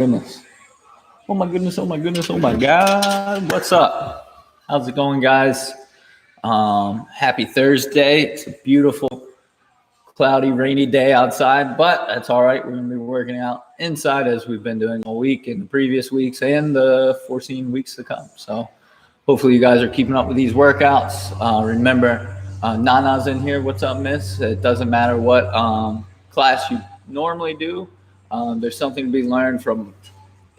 Goodness. Oh my goodness. Oh my goodness. Oh my God. What's up? How's it going, guys? Happy Thursday. It's a beautiful, cloudy, rainy day outside, but that's all right. We're going to be working out inside as we've been doing all week in the previous weeks and the foreseen weeks to come. So hopefully you guys are keeping up with these workouts. Remember, Nana's in here. What's up, miss? It doesn't matter what class you normally do. There's something to be learned from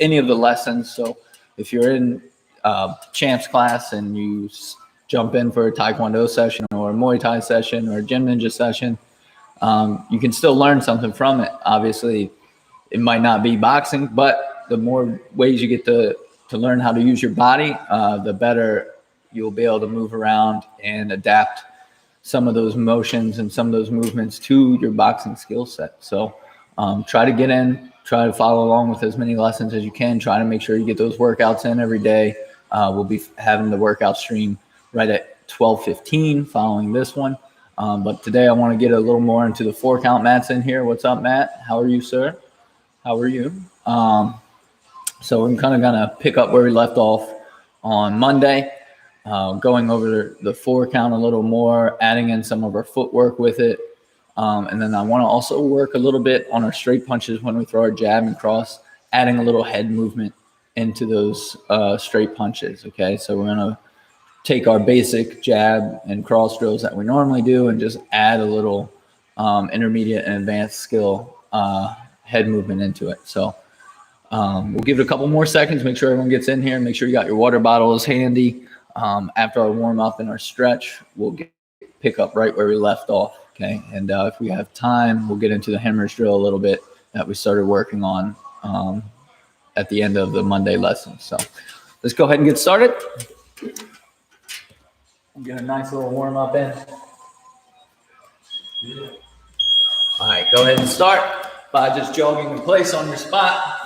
any of the lessons. So if you're in Champ's class and you jump in for a Taekwondo session or a Muay Thai session or a Gym Ninja session, you can still learn something from it. Obviously, it might not be boxing, but the more ways you get to learn how to use your body, the better you'll be able to move around and adapt some of those motions and some of those movements to your boxing skill set. So try to get in, try to follow along with as many lessons as you can. Try to make sure you get those workouts in every day. We'll be having the workout stream right at 12:15 following this one. But today I want to get a little more into the 4-count. Matt's in here. What's up, Matt? How are you, sir? How are you? So I'm kind of going to pick up where we left off on Monday, going over the 4-count a little more, adding in some of our footwork with it. And then I want to also work a little bit on our straight punches when we throw our jab and cross, adding a little head movement into those straight punches. Okay, so we're going to take our basic jab and cross drills that we normally do and just add a little intermediate and advanced skill head movement into it. So we'll give it a couple more seconds, make sure everyone gets in here, make sure you got your water bottles handy. After our warm up and our stretch, we'll pick up right where we left off. Okay, and if we have time, we'll get into the hemorrhage drill a little bit that we started working on at the end of the Monday lesson. So let's go ahead and get started. Get a nice little warm up in. All right, go ahead and start by just jogging in place on your spot.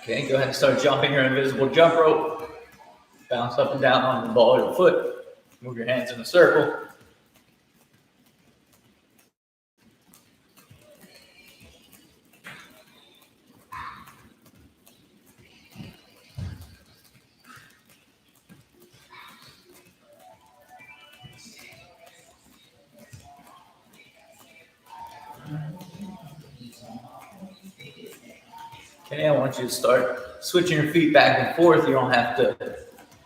Okay, go ahead and start jumping your invisible jump rope. Bounce up and down on the ball of your foot. Move your hands in a circle. Okay, I want you to start switching your feet back and forth. You don't have to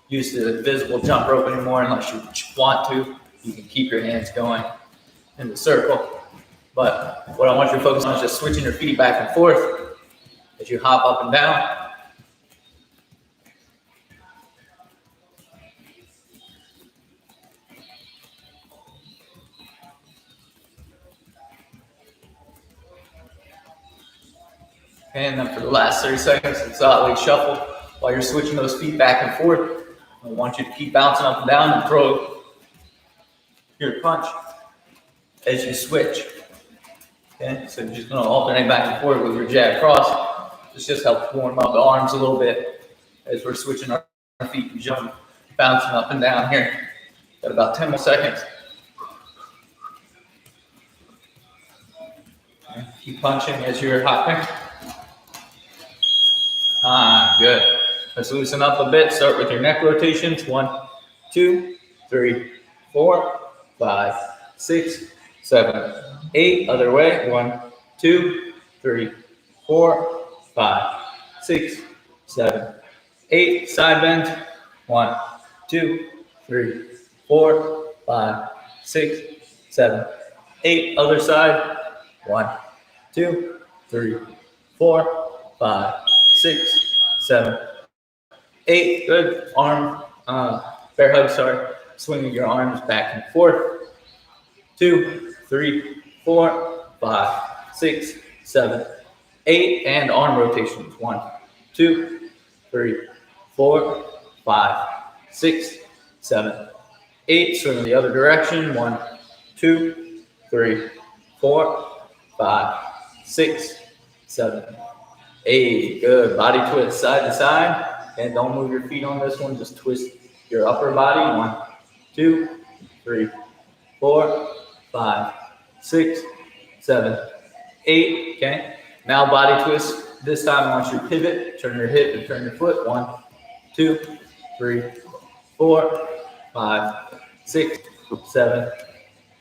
use the invisible jump rope anymore unless you want to. You can keep your hands going in the circle. But what I want you to focus on is just switching your feet back and forth as you hop up and down. And then for the last 30 seconds, solidly shuffle while you're switching those feet back and forth. I want you to keep bouncing up and down and throw your punch as you switch. Okay, so you're just going to alternate back and forth with your jab cross. This just helps warm up the arms a little bit as we're switching our feet and jumping, bouncing up and down here. Got about 10 more seconds. Okay, keep punching as you're hopping. Good. Let's loosen up a bit. Start with your neck rotations. 1, 2, 3, 4, 5, 6, 7, 8. Other way. 1, 2, 3, 4, 5, 6, 7, 8. Side bend. 1, 2, 3, 4, 5, 6, 7, 8. Other side. 1, 2, 3, 4, 5, 6, 7, 8. Good. Arm, bear hug, sorry. Swinging your arms back and forth. 2, 3, 4, 5, 6, 7, 8. And arm rotations. 1, 2, 3, 4, 5, 6, 7, 8. Swing in the other direction. 1, 2, 3, 4, 5, 6, 7, 8. Good. Body twist side to side. And don't move your feet on this one. Just twist your upper body. 1, 2, 3, 4, 5, 6, 7, 8. Okay. Now body twist. This time I want you to pivot, turn your hip and turn your foot. 1, 2, 3, 4, 5, 6, 7,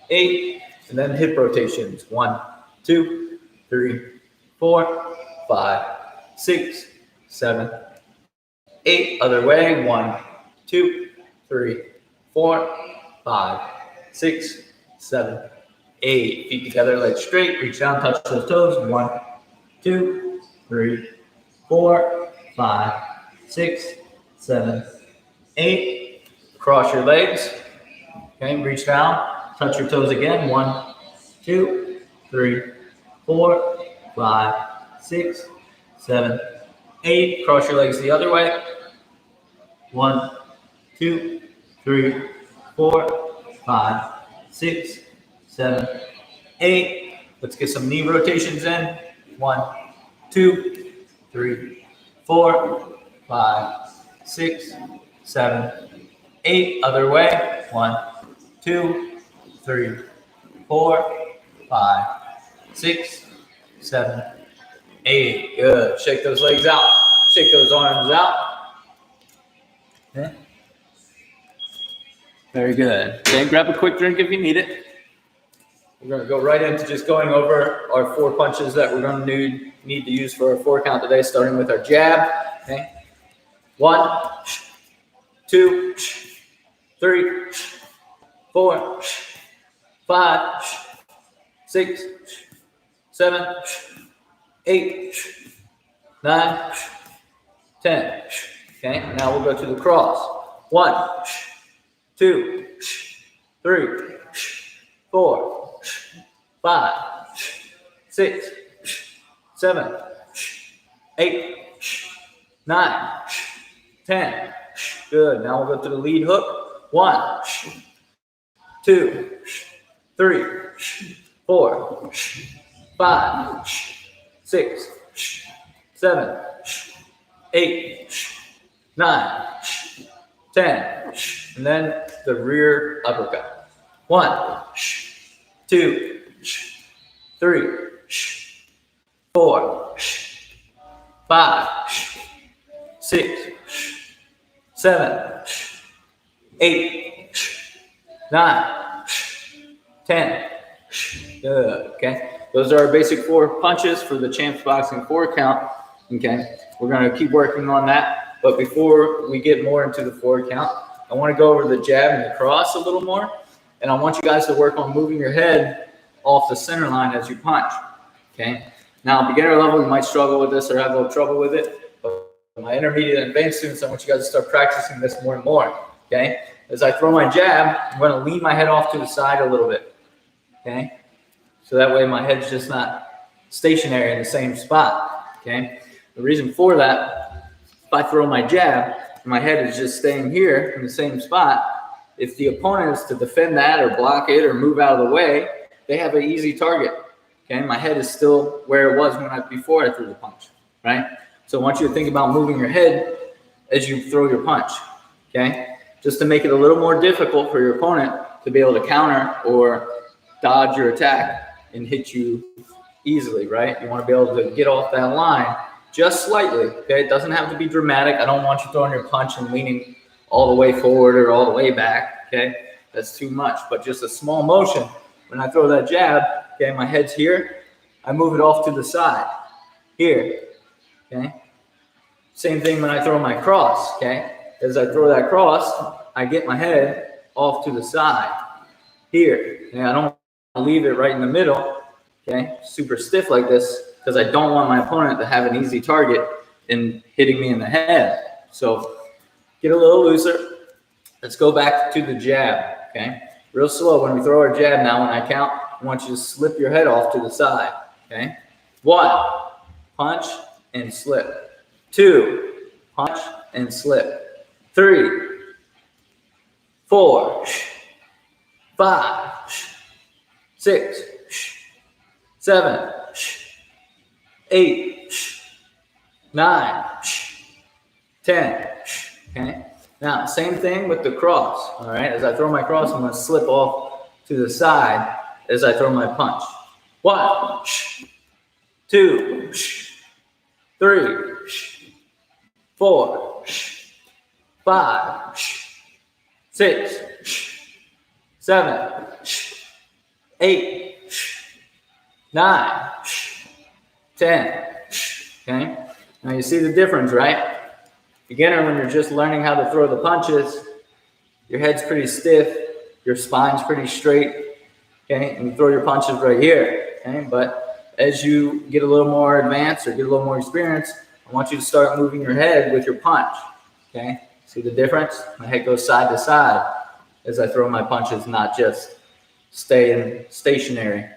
8. And then hip rotations. 1, 2, 3, 4, 5, 6, 7, 8. Other way. 1, 2, 3, 4, 5, 6, 7, 8. Feet together, legs straight. Reach down, touch those toes. 1, 2, 3, 4, 5, 6, 7, 8. Cross your legs. Okay, reach down, touch your toes again. 1, 2, 3, 4, 5, 6, 7, 8. Cross your legs the other way. 1, 2, 3, 4, 5, 6, 7, 8. Let's get some knee rotations in. 1, 2, 3, 4, 5, 6, 7, 8. Other way. 1, 2, 3, 4, 5, 6, 7, 8. Good. Shake those legs out. Shake those arms out. Okay. Very good. Okay, grab a quick drink if you need it. We're going to go right into just going over our 4 punches that we're going to need to use for our 4 count today, starting with our jab. Okay. 1, 2, 3, 4, 5, 6, 7, 8, 9, 10. Okay, now we'll go to the cross. 1, 2, 3, 4, 5, 6, 7, 8, 9, 10. Good. Now we'll go to the lead hook. 1, 2, 3, 4, 5, 6, 7, 8, 9, 10. And then the rear uppercut. 1, 2, 3, 4, 5, 6, 7, 8, 9, 10. Good. Okay. Those are our basic 4 punches for the Champs Boxing 4 count. Okay. We're going to keep working on that. But before we get more into the 4 count, I want to go over the jab and the cross a little more. And I want you guys to work on moving your head off the center line as you punch. Okay. Now, beginner level, you might struggle with this or have a little trouble with it. But my intermediate and advanced students, I want you guys to start practicing this more and more. Okay. As I throw my jab, I'm going to lean my head off to the side a little bit. Okay. So that way my head's just not stationary in the same spot. Okay. The reason for that, if I throw my jab, my head is just staying here in the same spot. If the opponent is to defend that or block it or move out of the way, they have an easy target. Okay, my head is still where it was before I threw the punch, right? So I want you to think about moving your head as you throw your punch, okay? Just to make it a little more difficult for your opponent to be able to counter or dodge your attack and hit you easily, right? You want to be able to get off that line just slightly, okay? It doesn't have to be dramatic. I don't want you throwing your punch and leaning all the way forward or all the way back, okay? That's too much, but just a small motion. When I throw that jab, okay, my head's here. I move it off to the side, here, okay? Same thing when I throw my cross, okay? As I throw that cross, I get my head off to the side, here. Okay? I don't leave it right in the middle, okay? Super stiff like this, because I don't want my opponent to have an easy target in hitting me in the head. So get a little looser. Let's go back to the jab, okay? Real slow. When we throw our jab now, when I count, I want you to slip your head off to the side, okay? 1, punch and slip. 2, punch and slip. 3, 4, 5, 6, 7, 8, 9, 10. Okay. Now, same thing with the cross. All right. As I throw my cross, I'm going to slip off to the side as I throw my punch. 1, 2, 3, 4, 5, 6, 7, 8, 9, 10. Okay. Now you see the difference, right? Beginner, when you're just learning how to throw the punches, your head's pretty stiff, your spine's pretty straight, okay, and you throw your punches right here, okay? But as you get a little more advanced or get a little more experience, I want you to start moving your head with your punch, okay? See the difference? My head goes side to side as I throw my punches, not just staying stationary,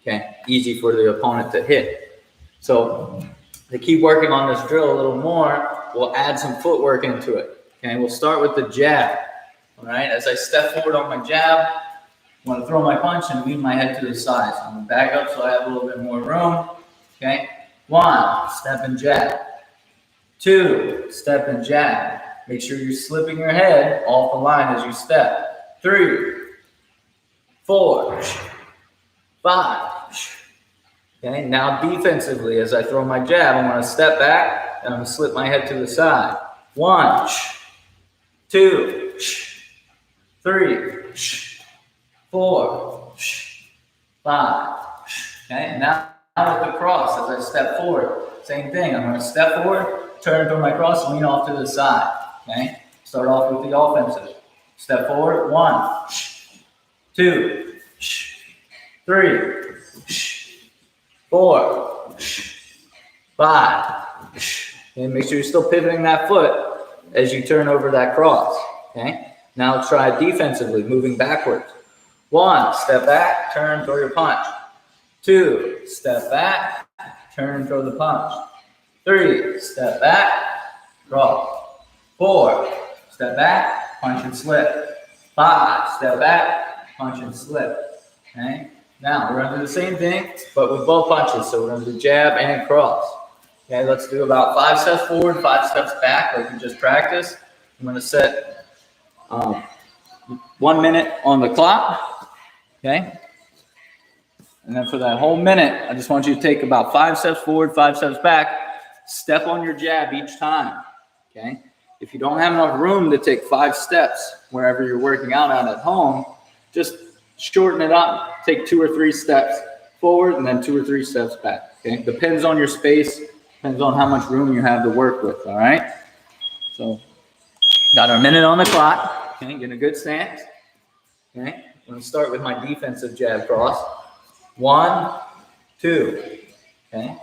okay? Easy for the opponent to hit. So to keep working on this drill a little more, we'll add some footwork into it. Okay, we'll start with the jab. All right, as I step forward on my jab, I want to throw my punch and lean my head to the side. So I'm going to back up so I have a little bit more room. Okay, 1, step and jab. 2, step and jab. Make sure you're slipping your head off the line as you step. 3, 4, 5. Okay, now defensively, as I throw my jab, I'm going to step back and I'm going to slip my head to the side. 1, 2, 3, 4, 5. Okay, now with the cross, as I step forward, same thing. I'm going to step forward, turn through my cross, lean off to the side. Okay, start off with the offensive. Step forward, 1, 2, 3, 4, 5. And make sure you're still pivoting that foot as you turn over that cross. Okay. Now try defensively, moving backwards. 1, step back, turn, throw your punch. 2, step back, turn, throw the punch. 3, step back, cross. 4, step back, punch and slip. 5, step back, punch and slip. Okay. Now, we're going to do the same thing, but with both punches. So we're going to do jab and cross. Okay, let's do about 5 steps forward, 5 steps back, like we just practiced. I'm going to set 1 minute on the clock. Okay. And then for that whole minute, I just want you to take about 5 steps forward, 5 steps back. Step on your jab each time. Okay. If you don't have enough room to take 5 steps wherever you're working out at home, just shorten it up, take 2 or 3 steps forward and then 2 or 3 steps back. Okay, depends on your space, depends on how much room you have to work with. All right, so got our minute on the clock. Okay, get a good stance. Okay, I'm going to start with my defensive jab cross. 1, 2. Okay,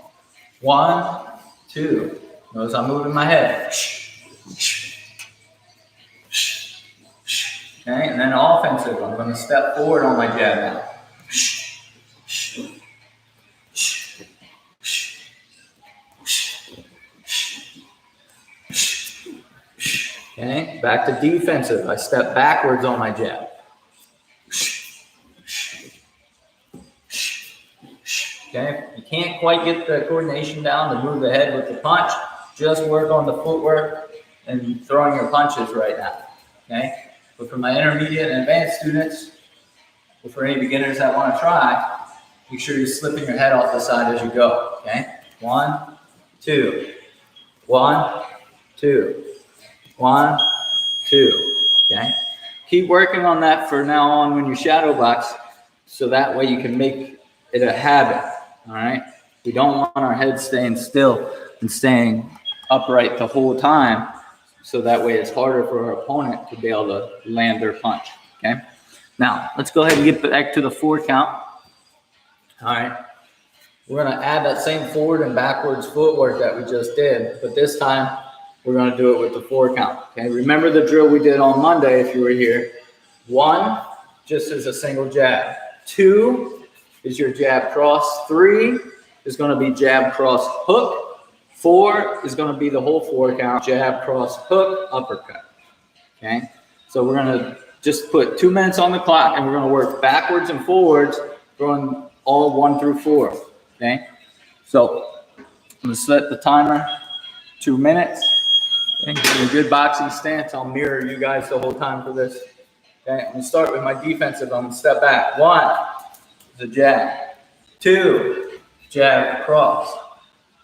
1, 2. Notice I'm moving my head. Okay, and then offensive, I'm going to step forward on my jab now. Okay, back to defensive. I step backwards on my jab. Okay, you can't quite get the coordination down to move the head with the punch. Just work on the footwork and throwing your punches right now. Okay. But for my intermediate and advanced students, or for any beginners that want to try, make sure you're slipping your head off the side as you go, okay? 1, 2, 1, 2, 1, 2, okay? Keep working on that for now on when you shadow box, so that way you can make it a habit, all right? We don't want our head staying still and staying upright the whole time. So that way it's harder for our opponent to be able to land their punch, okay? Now, let's go ahead and get back to the 4 count. All right. We're going to add that same forward and backwards footwork that we just did, but this time we're going to do it with the 4 count, okay? Remember the drill we did on Monday if you were here. 1, just as a single jab. 2 is your jab cross. 3 is going to be jab cross hook. 4 is going to be the whole 4 count, jab, cross, hook, uppercut. Okay, so So we're going to just put 2 minutes on the clock, and we're going to work backwards and forwards, going all 1 through 4. Okay. So I'm going to set the timer 2 minutes. Okay. In a good boxing stance, I'll mirror you guys the whole time for this. Okay. I'm going to start with my defensive. I'm going to step back. 1, the jab. 2, jab, cross.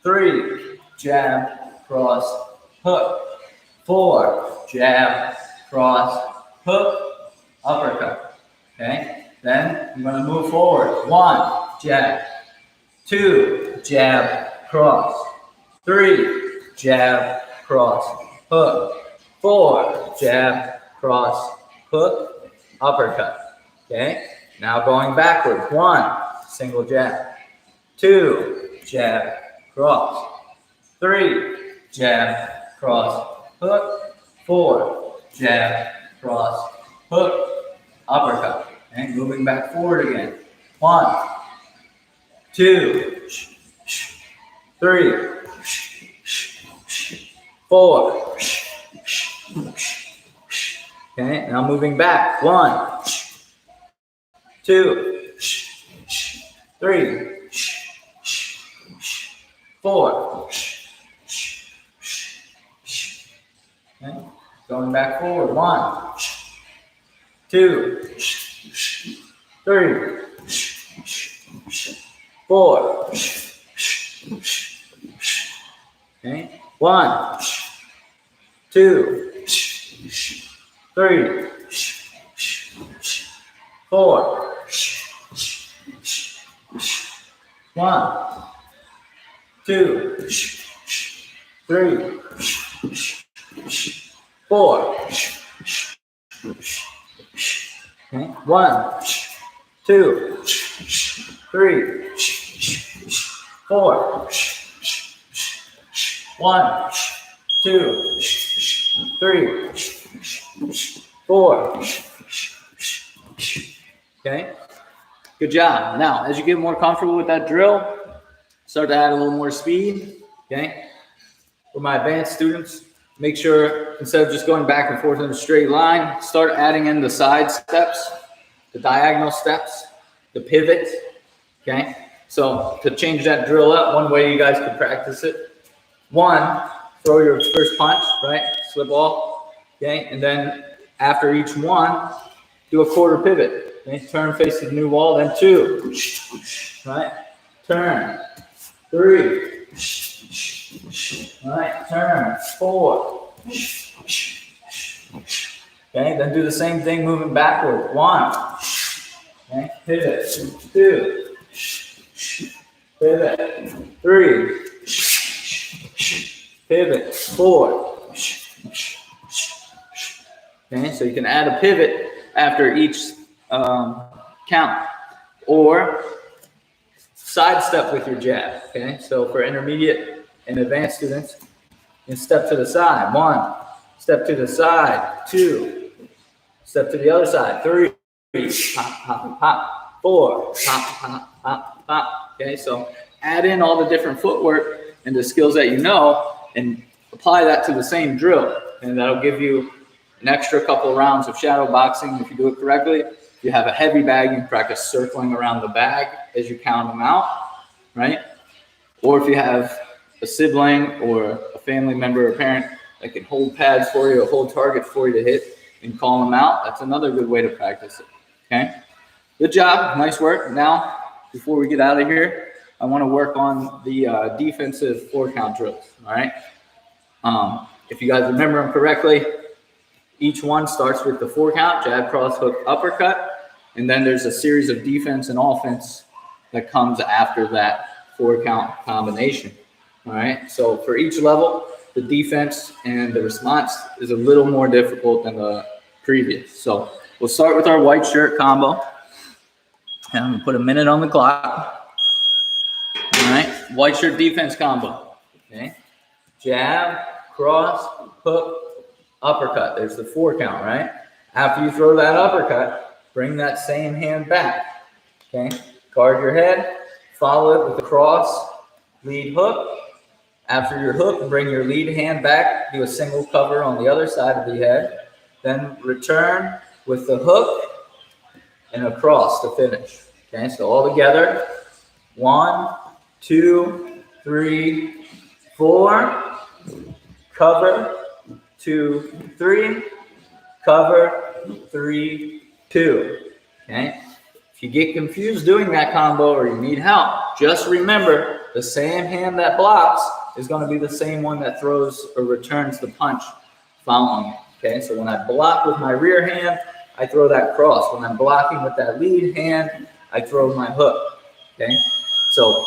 3, jab, cross, hook. 4, jab, cross, hook, uppercut. Okay. Then I'm going to move forward. 1, jab. 2, jab, cross. 3, jab, cross, hook. 4, jab, cross, hook, uppercut. Okay. Now going backwards. 1, single jab. 2, jab, cross. 3, jab, cross, hook. 4, jab, cross, hook, uppercut. Okay, moving back forward again. 1, 2, 3, 4. Okay, now moving back. 1, 2, 3, 4. Okay, going back forward. 1, 2, 3, 4. Okay, 1, 2, 3, 4. 1, 2, 3, 4. Okay, 1, 2, 3, 4. 1, 2, 3, 4. Okay, good job. Now, as you get more comfortable with that drill, start to add a little more speed. Okay, for my advanced students, make sure instead of just going back and forth in a straight line, start adding in the side steps, the diagonal steps, the pivot. Okay, so to change that drill up, one way you guys could practice it. 1, throw your first punch, right? Slip off. Okay, and then after each one, do a quarter pivot. Okay, turn, face the new wall. Then 2, right? Turn. 3, right? Turn. 4. Okay, then do the same thing moving backward. 1. Okay, pivot. 2. Pivot. 3. Pivot. 4. Okay, so you can add a pivot after each count, or side step with your jab. Okay, so for intermediate and advanced students, you can step to the side. 1, step to the side. 2, step to the other side. 3, pop, pop, pop. 4, pop, pop, pop, pop. Okay, so add in all the different footwork and the skills that you know, and apply that to the same drill, and that'll give you an extra couple rounds of shadow boxing if you do it correctly. If you have a heavy bag, you can practice circling around the bag as you count them out, right? Or if you have a sibling or a family member or parent that can hold pads for you or hold targets for you to hit and call them out, that's another good way to practice it, okay? Good job, nice work. Now, before we get out of here, I want to work on the defensive 4-count drills, all right? If you guys remember them correctly, each one starts with the 4-count, jab, cross, hook, uppercut, and then there's a series of defense and offense that comes after that 4-count combination, all right? So for each level, the defense and the response is a little more difficult than the previous. So we'll start with our white shirt combo, and I'm gonna put a minute on the clock. All right, white shirt defense combo, okay? Jab, cross, hook, uppercut. There's the 4-count, right? After you throw that uppercut, bring that same hand back, okay? Guard your head, follow it with the cross, lead hook. After your hook, bring your lead hand back, do a single cover on the other side of the head, then return with the hook and across to finish. Okay, so all together, 1, 2, 3, 4, cover, 2, 3, cover, 3, 2. Okay, if you get confused doing that combo or you need help, just remember the same hand that blocks is going to be the same one that throws or returns the punch following it. Okay, so when I block with my rear hand, I throw that cross. When I'm blocking with that lead hand, I throw my hook. Okay, so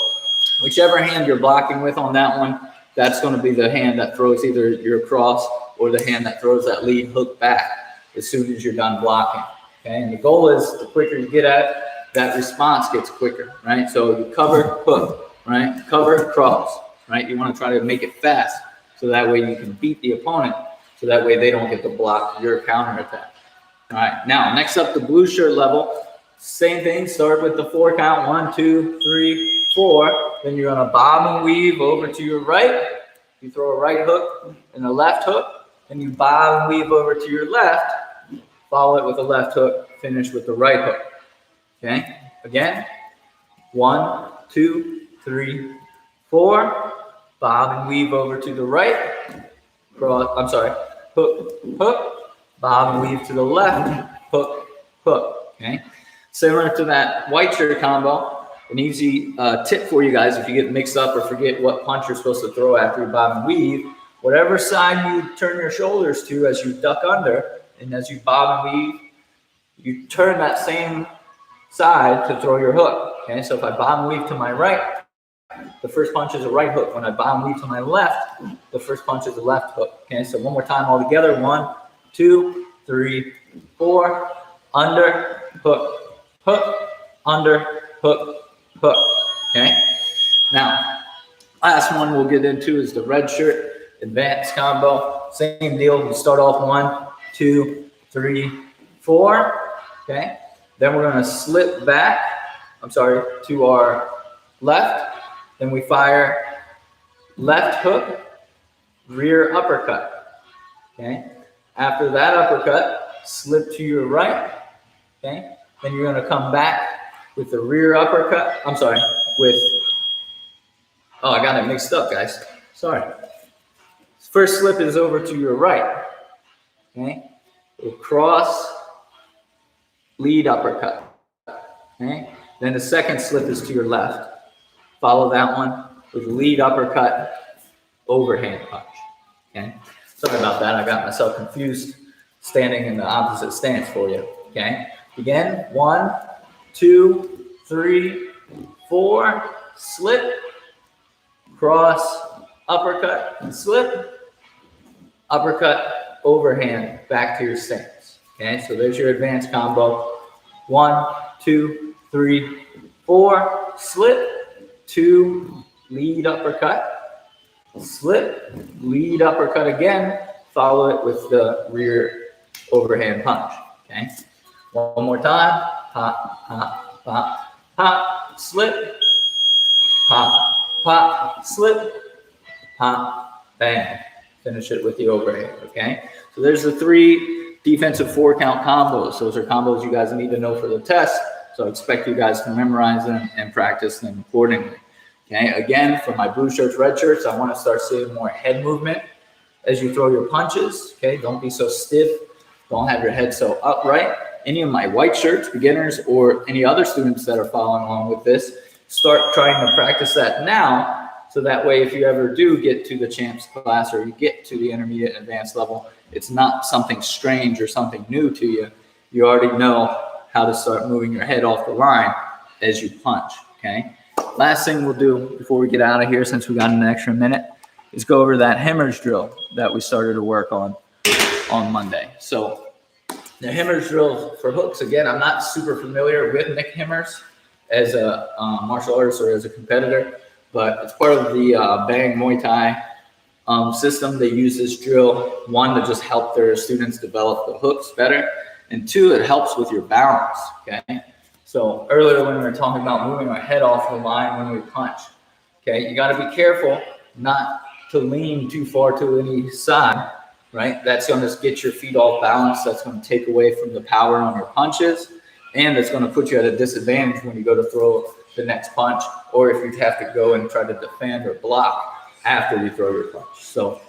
whichever hand you're blocking with on that one, that's going to be the hand that throws either your cross or the hand that throws that lead hook back as soon as you're done blocking. Okay, and the goal is the quicker you get at it, that response gets quicker, right? So you cover, hook, right? Cover, cross, right? You want to try to make it fast so that way you can beat the opponent, so that way they don't get to block your counter attack. All right, now next up, the blue shirt level. Same thing, start with the 4 count, 1, 2, 3, 4. Then you're gonna bob and weave over to your right. You throw a right hook and a left hook, and you bob and weave over to your left, follow it with a left hook, finish with the right hook. Okay, again, 1, 2, 3, 4, bob and weave over to the right, hook, hook, bob and weave to the left, hook, hook. Okay, similar to that white shirt combo. An easy tip for you guys if you get mixed up or forget what punch you're supposed to throw after you bob and weave, whatever side you turn your shoulders to as you duck under and as you bob and weave, you turn that same side to throw your hook. Okay, so if I bob and weave to my right, the first punch is a right hook. When I bob and weave to my left, the first punch is a left hook. Okay, so one more time all together. 1, 2, 3, 4, under, hook, hook, under, hook, hook. Okay, now last one we'll get into is the red shirt advanced combo. Same deal. We start off 1, 2, 3, 4. Okay, then we're going to slip back, to our left. Then we fire left hook, rear uppercut. Okay, after that uppercut, slip to your right. Okay, then you're going to come back with the rear uppercut. I got it mixed up, guys. Sorry. First slip is over to your right. Okay, we'll cross, lead uppercut. Okay, then the second slip is to your left. Follow that one with lead uppercut, overhand punch. Okay, sorry about that. I got myself confused standing in the opposite stance for you. Okay, again, 1, 2, 3, 4, slip, cross, uppercut, slip, uppercut, overhand, back to your stance. Okay, so there's your advanced combo. 1, 2, 3, 4, slip, 2, lead uppercut, slip, lead uppercut again, follow it with the rear overhand punch. Okay, one more time, pop, pop, pop, pop, slip, pop, pop, slip, pop, bang. Finish it with the overhand. Okay, so there's the 3 defensive 4 count combos. Those are combos you guys need to know for the test. So I expect you guys to memorize them and practice them accordingly. Okay, again, for my blue shirts, red shirts, I want to start seeing more head movement as you throw your punches. Okay, don't be so stiff. Don't have your head so upright. Any of my white shirts, beginners, or any other students that are following along with this, start trying to practice that now. So that way, if you ever do get to the champs class or you get to the intermediate and advanced level, it's not something strange or something new to you. You already know how to start moving your head off the line as you punch. Okay. Last thing we'll do before we get out of here, since we got an extra minute, is go over that Hemmers drill that we started to work on Monday. So the Hemmers drill for hooks, again, I'm not super familiar with Nick Hemmers as a martial artist or as a competitor, but it's part of the Bang Muay Thai system. They use this drill, 1, to just help their students develop the hooks better, and 2, it helps with your balance. Okay, so earlier when we were talking about moving our head off the line when we punch, okay, you got to be careful not to lean too far to any side, right? That's going to get your feet off balance. That's going to take away from the power on your punches, and it's going to put you at a disadvantage when you go to throw the next punch, or if you have to go and try to defend or block after you throw your punch. So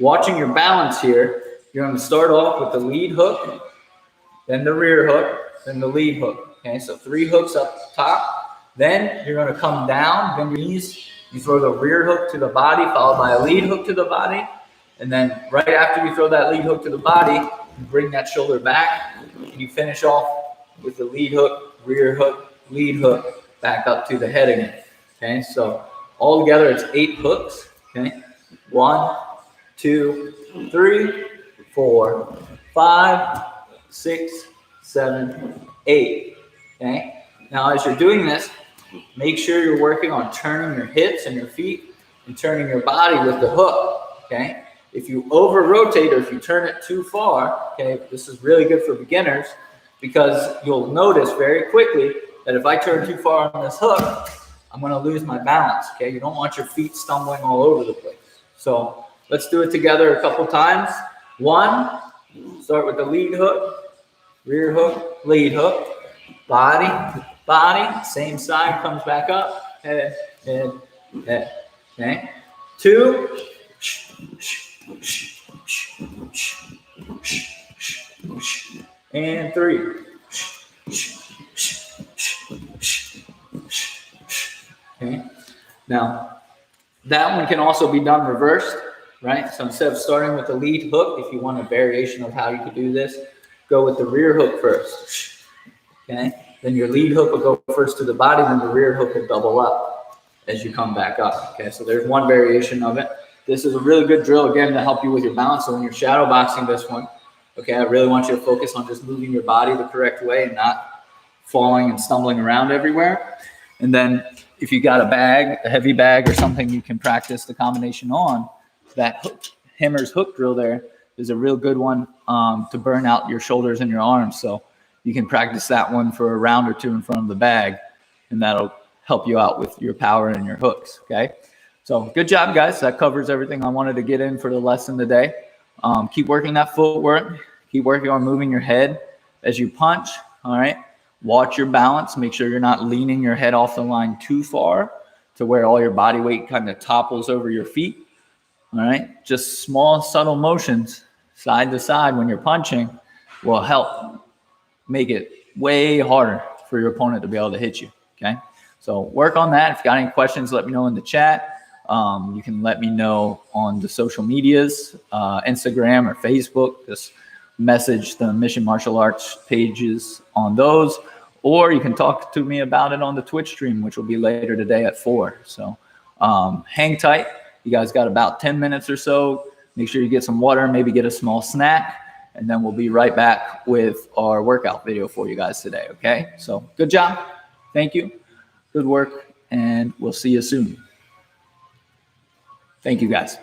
watching your balance here, you're going to start off with the lead hook, then the rear hook, then the lead hook. Okay, so 3 hooks up top. Then you're going to come down, bend your knees. You throw the rear hook to the body, followed by a lead hook to the body. And then right after you throw that lead hook to the body, you bring that shoulder back, and you finish off with the lead hook, rear hook, lead hook, back up to the head again. Okay, so all together it's 8 hooks. Okay, 1, 2, 3, 4, 5, 6, 7, 8. Okay, now as you're doing this, make sure you're working on turning your hips and your feet and turning your body with the hook. Okay, if you over rotate or if you turn it too far, okay, this is really good for beginners, because you'll notice very quickly that if I turn too far on this hook, I'm going to lose my balance. Okay, you don't want your feet stumbling all over the place. So let's do it together a couple times. 1, start with the lead hook, rear hook, lead hook, body, body, same side, comes back up, head, head, head. Okay, 2, and 3. Okay, now that one can also be done reversed, right? So instead of starting with the lead hook, if you want a variation of how you could do this, go with the rear hook first. Okay, then your lead hook will go first to the body, then the rear hook will double up as you come back up. Okay, so there's one variation of it. This is a really good drill, again, to help you with your balance. So when you're shadow boxing this one, okay, I really want you to focus on just moving your body the correct way and not falling and stumbling around everywhere. And then if you got a bag, a heavy bag or something you can practice the combination on, that hook, Himmer's hook drill there is a real good one to burn out your shoulders and your arms. So you can practice that one for a round or 2 in front of the bag, and that'll help you out with your power and your hooks, okay? So good job, guys. That covers everything I wanted to get in for the lesson today. Keep working that footwork. Keep working on moving your head as you punch, all right? Watch your balance. Make sure you're not leaning your head off the line too far to where all your body weight kind of topples over your feet, all right? Just small, subtle motions side to side when you're punching will help make it way harder for your opponent to be able to hit you, okay? So work on that. If you got any questions, let me know in the chat. You can let me know on the social medias, Instagram or Facebook. Just message the Mission Martial Arts pages on those, or you can talk to me about it on the Twitch stream, which will be later today at 4. So hang tight. You guys got about 10 minutes or so. Make sure you get some water, maybe get a small snack, and then we'll be right back with our workout video for you guys today, okay? So good job. Thank you. Good work, and we'll see you soon. Thank you, guys.